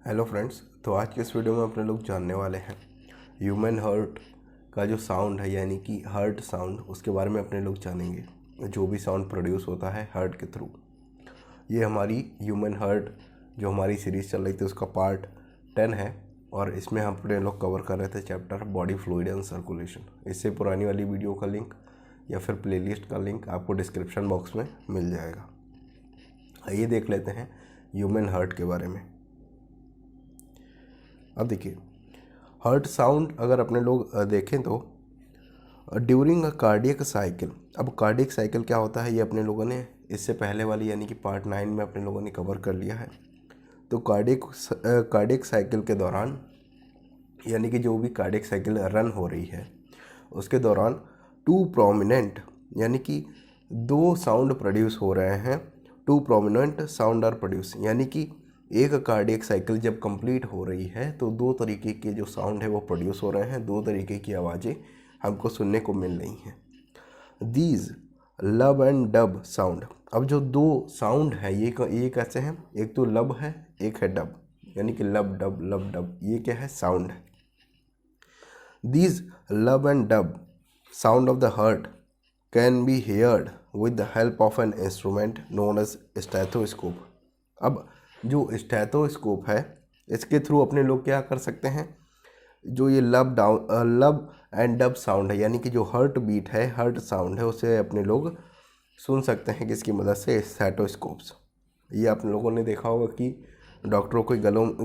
Hello friends, तो आज के इस वीडियो में अपने लोग जानने वाले हैं ह्यूमन हार्ट का जो साउंड है यानी कि हार्ट साउंड, उसके बारे में अपने लोग जानेंगे। जो भी साउंड प्रोड्यूस होता है हार्ट के थ्रू, ये हमारी ह्यूमन हार्ट जो हमारी सीरीज़ चल रही थी उसका पार्ट 10 है और इसमें हम अपने लोग कवर कर रहे थे chapter body fluid and circulation. इससे पुरानी वाली वीडियो का लिंक या फिर प्लेलिस्ट का लिंक आपको डिस्क्रिप्शन बॉक्स में मिल जाएगा। आइए देख लेते हैं ह्यूमन हार्ट के बारे में। अब देखिए, हार्ट साउंड अगर अपने लोग देखें तो ड्यूरिंग अ कार्डियक साइकिल। अब कार्डियक साइकिल क्या होता है ये अपने लोगों ने इससे पहले वाली यानी कि पार्ट 9 में अपने लोगों ने कवर कर लिया है। तो कार्डियक साइकिल के दौरान यानी कि जो भी कार्डियक साइकिल रन हो रही है उसके दौरान टू प्रोमिनेंट यानी कि दो साउंड प्रोड्यूस हो रहे हैं। Two prominent sound are produce यानी कि एक कार्डियक साइकिल जब कंप्लीट हो रही है तो दो तरीके के जो साउंड है वो प्रोड्यूस हो रहे हैं, दो तरीके की आवाज़ें हमको सुनने को मिल रही हैं। These lub and dub sound. अब जो दो साउंड है ये कैसे हैं, एक तो लब है एक है डब, यानी कि लब डब ये क्या है, साउंड है। These lub and dub sound of the heart can be heard with the help of an instrument known as stethoscope. अब जो स्टेथोस्कोप है इसके थ्रू अपने लोग क्या कर सकते हैं, जो ये लब एंड डब साउंड है यानी कि जो हार्ट बीट है, हार्ट साउंड है, उसे अपने लोग सुन सकते हैं किसकी मदद से, स्टेथोस्कोप्स। ये आप लोगों ने देखा होगा कि डॉक्टरों को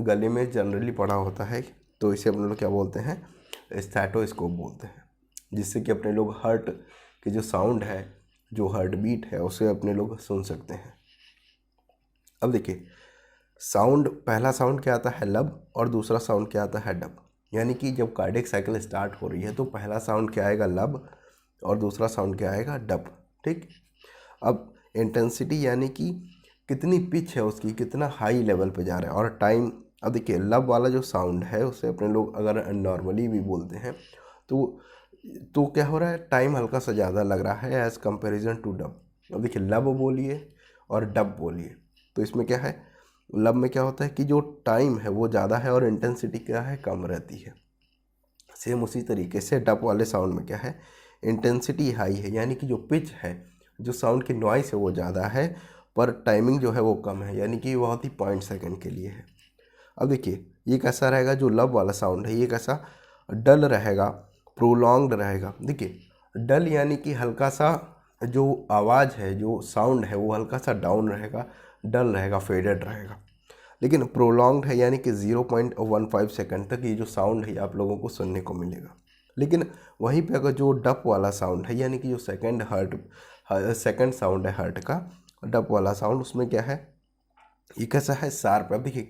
गले में जनरली पड़ा होता है, तो इसे अपने लोग क्या बोलते हैं, स्टेथोस्कोप बोलते हैं, जिससे कि अपने लोग हार्ट की जो साउंड है, जो हार्ट बीट है, उसे अपने लोग सुन सकते हैं। अब देखिए, साउंड, पहला साउंड क्या आता है, लब, और दूसरा साउंड क्या आता है, डब। यानी कि जब कार्डियक साइकिल स्टार्ट हो रही है तो पहला साउंड क्या आएगा, लब, और दूसरा साउंड क्या आएगा, डब। ठीक। अब इंटेंसिटी यानी कि कितनी पिच है उसकी, कितना हाई लेवल पे जा रहा है, और टाइम। अब देखिए, लब वाला जो साउंड है उसे अपने लोग अगर नॉर्मली भी बोलते हैं तो क्या हो रहा है, टाइम हल्का सा ज़्यादा लग रहा है एज़ कंपेरिजन टू डब। अब देखिए, लब बोलिए और डब बोलिए, तो इसमें क्या है, लब में क्या होता है कि जो टाइम है वो ज़्यादा है और इंटेंसिटी क्या है, कम रहती है। सेम उसी तरीके से डब वाले साउंड में क्या है, इंटेंसिटी हाई है यानी कि जो पिच है, जो साउंड की नॉइस है वो ज़्यादा है, पर टाइमिंग जो है वो कम है, यानी कि बहुत ही 0.2 सेकंड के लिए है। अब देखिए, ये कैसा रहेगा, जो लब वाला साउंड है ये कैसा, डल रहेगा, प्रोलॉन्ग्ड रहेगा। देखिए, डल यानी कि हल्का सा जो आवाज़ है, जो साउंड है वो हल्का सा डाउन रहेगा, डल रहेगा, फेडेड रहेगा। लेकिन प्रोलॉन्ग्ड है यानी कि 0.15 सेकंड तक ये जो साउंड है आप लोगों को सुनने को मिलेगा। लेकिन वहीं पे अगर जो डप वाला साउंड है यानी कि जो सेकंड साउंड है हार्ट का, डप वाला साउंड, उसमें क्या है, ये कैसा है, शार्प। अब देखिए,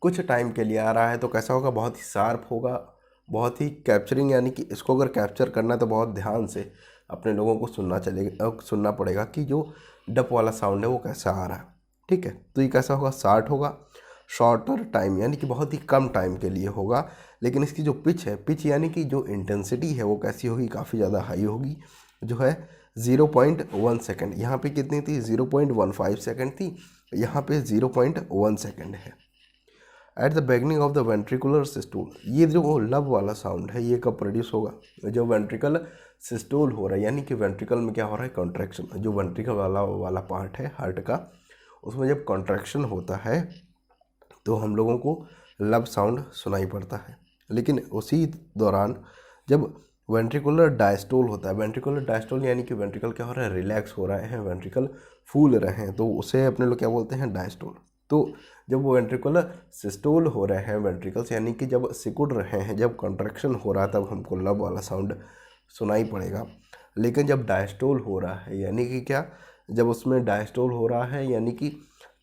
कुछ टाइम के लिए आ रहा है तो कैसा होगा, बहुत ही शार्प होगा, बहुत ही कैप्चरिंग, यानी कि इसको अगर कैप्चर करना है तो बहुत ध्यान से अपने लोगों को सुनना पड़ेगा कि जो डप वाला साउंड है वो कैसा आ रहा है। ठीक है, तो ये कैसा होगा, शार्ट होगा, शॉर्टर टाइम यानी कि बहुत ही कम टाइम के लिए होगा। लेकिन इसकी जो पिच है, पिच यानी कि जो इंटेंसिटी है वो कैसी होगी, काफ़ी ज़्यादा हाई होगी, जो है 0.1 सेकेंड। यहाँ पे कितनी थी, 0.15 सेकेंड थी, यहाँ पे 0.1 सेकेंड है। At the beginning of the ventricular systole, ये जो लब वाला साउंड है ये कब प्रोड्यूस होगा, जो वेंट्रिकल सिस्टोल हो रहा है, यानी कि वेंट्रिकल में क्या हो रहा है, कॉन्ट्रैक्शन। जो वेंट्रिकल वाला पार्ट है हार्ट का, उसमें जब कॉन्ट्रैक्शन होता है तो हम लोगों को लब साउंड सुनाई पड़ता है। लेकिन उसी दौरान जब वेंट्रिकुलर डायस्टोल होता है, वेंट्रिकुलर डायस्टोल यानी कि वेंट्रिकल क्या हो रहा है, रिलैक्स हो रहे हैं, वेंट्रिकल फूल रहे हैं, तो उसे अपने लोग क्या बोलते हैं, डायस्टोल। तो जब वो वेंट्रिकुलर सिस्टोल हो रहे हैं, वेंट्रिकल्स यानी कि जब सिकुड़ रहे हैं, जब कॉन्ट्रैक्शन हो रहा है, तब हमको लब वाला साउंड सुनाई पड़ेगा। लेकिन जब डायस्टोल हो रहा है यानी कि क्या, जब उसमें डायस्टोल हो रहा है यानी कि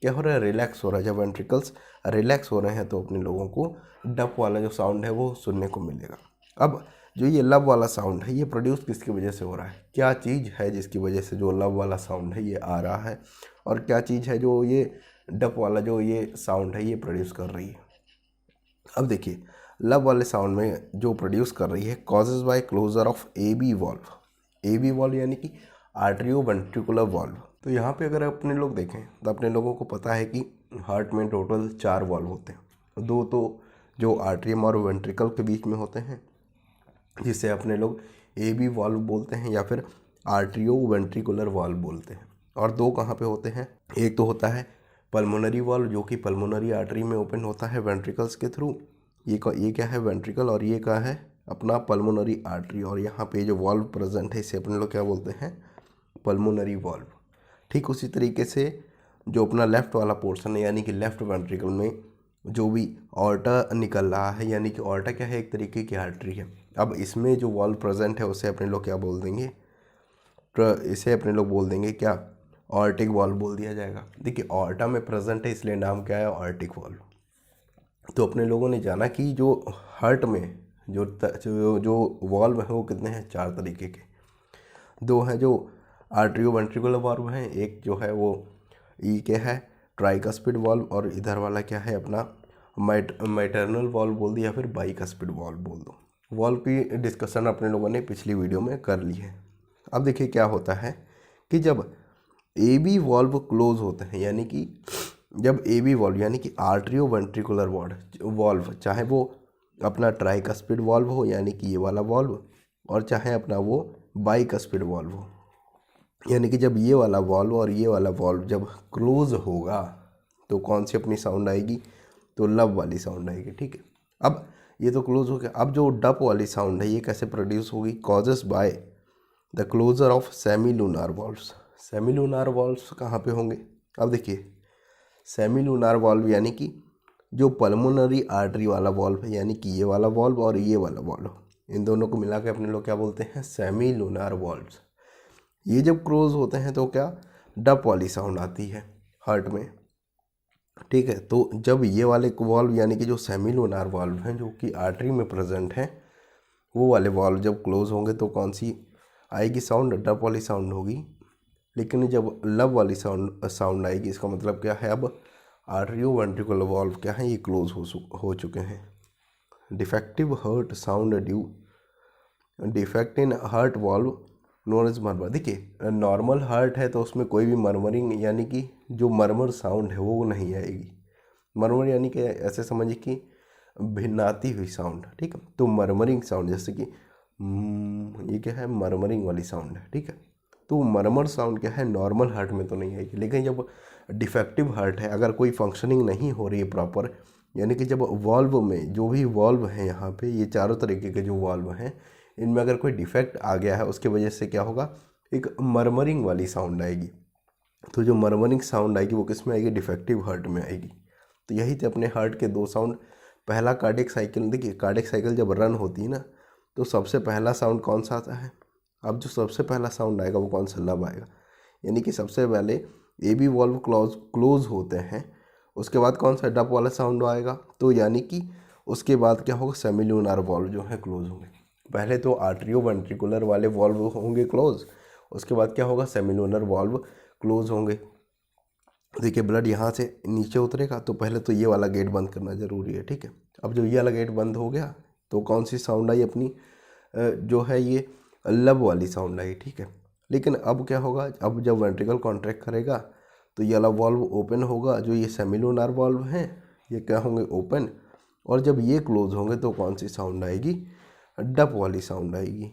क्या हो रहा है, रिलैक्स हो रहा है, जब वेंट्रिकल्स रिलैक्स हो रहे हैं तो अपने लोगों को डप वाला जो साउंड है वो सुनने को मिलेगा। अब जो ये लब वाला साउंड है ये प्रोड्यूस किसकी वजह से हो रहा है, क्या चीज़ है जिसकी वजह से जो लब वाला साउंड है ये आ रहा है, और क्या चीज़ है जो ये डप वाला जो ये साउंड है ये प्रोड्यूस कर रही है। अब देखिए, लब वाले साउंड में जो प्रोड्यूस कर रही है, causes by closure of AB valve. AB valve यानी कि आर्टरियो वेंट्रिकुलर वॉल्व। तो यहाँ पे अगर अपने लोग देखें तो अपने लोगों को पता है कि हार्ट में टोटल 4 वॉल्व होते हैं। दो तो जो आर्टरियम और वेंट्रिकल के बीच में होते हैं, जिसे अपने लोग एबी वाल्व बोलते हैं या फिर आर्टरियो वेंट्रिकुलर वाल्व बोलते हैं। और दो कहाँ पे होते हैं, एक तो होता है पल्मोनरी वाल्व जो कि पल्मोनरी आर्टरी में ओपन होता है वेंट्रिकल्स के थ्रू। ये क्या है, वेंट्रिकल, और ये क्या है अपना पल्मोनरी आर्टरी। और यहाँ पे जो वाल्व प्रेजेंट है इसे अपने लोग क्या बोलते हैं, पल्मोनरी वाल्व। ठीक उसी तरीके से जो अपना लेफ़्ट वाला पोर्शन है यानी कि लेफ़्ट वेंट्रिकल में जो भी ऑर्टा निकल रहा है, यानी कि ऑर्टा क्या है, एक तरीके की आर्टरी है। अब इसमें जो वाल्व प्रेजेंट है उसे अपने लोग क्या बोल देंगे, इसे अपने लोग बोल देंगे क्या, ऑर्टिक वाल्व बोल दिया जाएगा। देखिए ऑर्टा में प्रेजेंट है इसलिए नाम क्या है, ऑर्टिक वाल्व। तो अपने लोगों ने जाना कि जो हार्ट में जो वाल्व है वो कितने हैं, 4 तरीके के। दो हैं जो आर्टरियो वेंट्रिकुलर वाल्व हैं, एक जो है वो क्या है, ट्राइकस्पिड वाल्व, और इधर वाला क्या है अपना मैटरनल वाल्व बोल दिया, या फिर बाइकस्पिड वाल्व बोल दो। वाल्व की डिस्कशन अपने लोगों ने पिछली वीडियो में कर ली है। अब देखिए क्या होता है कि जब एबी वाल्व क्लोज होते हैं, यानी कि जब एबी वाल्व यानी कि आर्टरियो वेंट्रिकुलर वाल्व, चाहे वो अपना ट्राइकस्पिड वाल्व हो यानी कि ये वाला वाल्व, और चाहे अपना वो बाइकस्पिड वाल्व हो, यानी कि जब ये वाला वाल्व और ये वाला वाल्व जब क्लोज होगा तो कौन सी अपनी साउंड आएगी, तो लब वाली साउंड आएगी। ठीक है, अब ये तो क्लोज हो गया। अब जो डप वाली साउंड है ये कैसे प्रोड्यूस होगी, causes by the closure of semilunar valves. Semilunar valves कहाँ पे होंगे, अब देखिए सेमी लूनार वाल्व यानी कि जो पल्मोनरी आर्टरी वाला वाल्व है, यानी कि ये वाला वाल्व और ये वाला वाल्व, इन दोनों को मिला के अपने लोग क्या बोलते हैं, सेमी लूनार वाल्व्स। ये जब क्लोज होते हैं तो क्या, डप वाली साउंड आती है हार्ट में। ठीक है, तो जब ये वाले वाल्व यानी कि जो सेमी लूनार वाल्व हैं जो कि आर्टरी में प्रेजेंट हैं, वो वाले वाल्व जब क्लोज होंगे तो कौन सी आएगी साउंड, डप वाली साउंड होगी। लेकिन जब लब वाली साउंड आएगी, इसका मतलब क्या है, अब आर्टरियो वेंट्रिकुलर वाल्व क्या है, ये क्लोज हो चुके हैं। Defective heart sound due defect in heart valve known as murmur. देखिए नॉर्मल हार्ट है तो उसमें कोई भी मरमरिंग यानी कि जो मरमर साउंड है वो नहीं आएगी। मरमर यानी कि ऐसे समझिए कि भिन्नाती हुई साउंड। ठीक है, तो मरमरिंग साउंड जैसे कि ये क्या है, मरमरिंग वाली साउंड है। ठीक है, तो मरमर साउंड क्या है, नॉर्मल हार्ट में तो नहीं आएगी। लेकिन जब डिफेक्टिव हार्ट है, अगर कोई फंक्शनिंग नहीं हो रही है प्रॉपर, यानी कि जब वाल्व में जो भी वाल्व है यहाँ पे, ये चारों तरीके के जो वाल्व हैं इनमें अगर कोई डिफेक्ट आ गया है उसके वजह से क्या होगा, एक मरमरिंग वाली साउंड आएगी। तो जो मरमरिंग साउंड आएगी वो किस में आएगी, डिफेक्टिव हार्ट में आएगी। तो यही थे अपने हार्ट के दो साउंड। पहला कार्डियक साइकिल, देखिए कार्डियक साइकिल जब रन होती है ना तो सबसे पहला साउंड कौन सा आता है, अब जो सबसे पहला साउंड आएगा वो कौन सा, लब आएगा। यानी कि सबसे पहले एबी वाल्व क्लोज होते हैं, उसके बाद कौन सा डप वाला साउंड आएगा, तो यानी कि उसके बाद क्या होगा, सेमी लूनार वाल्व जो है क्लोज होंगे। पहले तो आर्टरियो वेंट्रिकुलर वाले वाल्व होंगे क्लोज, उसके बाद क्या होगा, सेमी लूनार वाल्व क्लोज होंगे। देखिए ब्लड यहाँ से नीचे उतरेगा तो पहले तो ये वाला गेट बंद करना ज़रूरी है। ठीक है, अब जो ये वाला गेट बंद हो गया तो कौन सी साउंड आई अपनी, जो है ये लब वाली साउंड आई। ठीक है, लेकिन अब क्या होगा, अब जब वेंट्रिकल कॉन्ट्रैक्ट करेगा तो ये वाला वाल्व ओपन होगा, जो ये सेमी लूनार वाल्व हैं ये क्या होंगे, ओपन, और जब ये क्लोज होंगे तो कौन सी साउंड आएगी, डप वाली साउंड आएगी।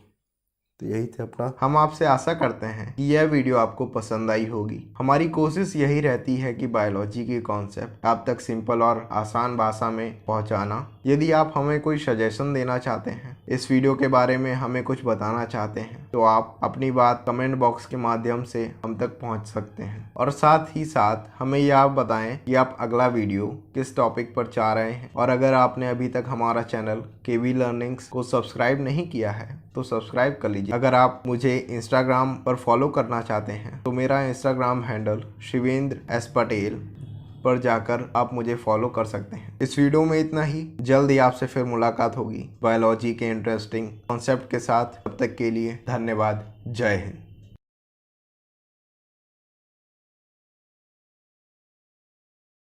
तो यही थे अपना। हम आपसे आशा करते हैं कि यह वीडियो आपको पसंद आई होगी। हमारी कोशिश यही रहती है कि बायोलॉजी की कॉन्सेप्ट आप तक सिंपल और आसान भाषा में पहुंचाना। यदि आप हमें कोई सजेशन देना चाहते हैं, इस वीडियो के बारे में हमें कुछ बताना चाहते हैं, तो आप अपनी बात कमेंट बॉक्स के माध्यम से हम तक पहुंच सकते हैं। और साथ ही साथ हमें यह आप बताएं कि आप अगला वीडियो किस टॉपिक पर चाह रहे हैं। और अगर आपने अभी तक हमारा चैनल केवी लर्निंग्स को सब्सक्राइब नहीं किया है तो सब्सक्राइब कर लीजिए। अगर आप मुझे इंस्टाग्राम पर फॉलो करना चाहते हैं तो मेरा Instagram handle Shivendra S Patel पर जाकर आप मुझे फॉलो कर सकते हैं। इस वीडियो में इतना ही, जल्द ही आपसे फिर मुलाकात होगी बायोलॉजी के इंटरेस्टिंग कॉन्सेप्ट के साथ। तब तक के लिए धन्यवाद, जय हिंद।